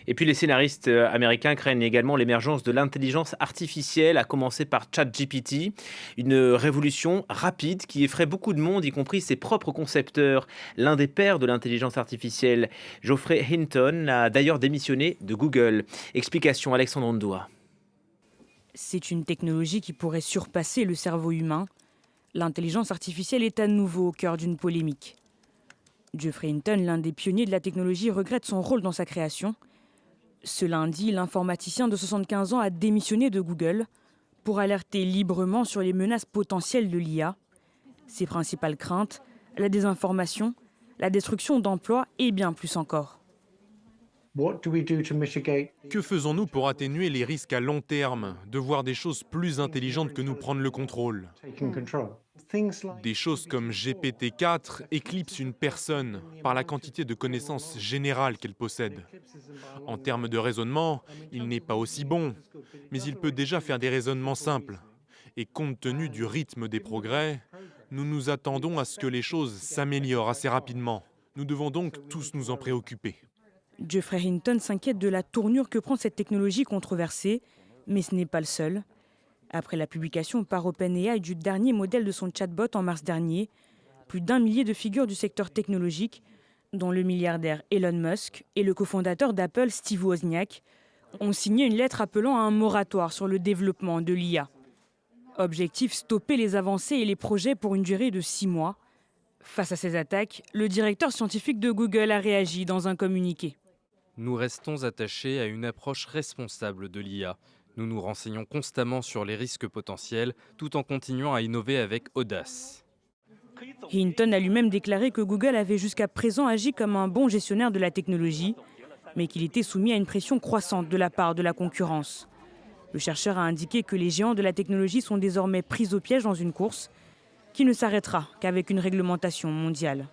Et puis les scénaristes américains craignent également l'émergence de l'intelligence artificielle, à commencer par ChatGPT, une révolution rapide qui effraie beaucoup de monde, y compris ses propres concepteurs. L'un des pères de l'intelligence artificielle, Geoffrey Hinton, a d'ailleurs démissionné de Google. Explication Alexandre Ondoa. C'est une technologie qui pourrait surpasser le cerveau humain. L'intelligence artificielle est à nouveau au cœur d'une polémique. Geoffrey Hinton, l'un des pionniers de la technologie, regrette son rôle dans sa création. Ce lundi, l'informaticien de 75 ans a démissionné de Google pour alerter librement sur les menaces potentielles de l'IA. Ses principales craintes, la désinformation, la destruction d'emplois et bien plus encore. Que faisons-nous pour atténuer les risques à long terme, de voir des choses plus intelligentes que nous prendre le contrôle? Des choses comme GPT-4 éclipsent une personne par la quantité de connaissances générales qu'elle possède. En termes de raisonnement, il n'est pas aussi bon, mais il peut déjà faire des raisonnements simples. Et compte tenu du rythme des progrès, nous nous attendons à ce que les choses s'améliorent assez rapidement. Nous devons donc tous nous en préoccuper. Geoffrey Hinton s'inquiète de la tournure que prend cette technologie controversée, mais ce n'est pas le seul. Après la publication par OpenAI du dernier modèle de son chatbot en mars dernier, plus d'1 millier de figures du secteur technologique, dont le milliardaire Elon Musk et le cofondateur d'Apple Steve Wozniak, ont signé une lettre appelant à un moratoire sur le développement de l'IA. Objectif, stopper les avancées et les projets pour une durée de 6 mois. Face à ces attaques, le directeur scientifique de Google a réagi dans un communiqué. Nous restons attachés à une approche responsable de l'IA. Nous nous renseignons constamment sur les risques potentiels, tout en continuant à innover avec audace. Hinton a lui-même déclaré que Google avait jusqu'à présent agi comme un bon gestionnaire de la technologie, mais qu'il était soumis à une pression croissante de la part de la concurrence. Le chercheur a indiqué que les géants de la technologie sont désormais pris au piège dans une course qui ne s'arrêtera qu'avec une réglementation mondiale.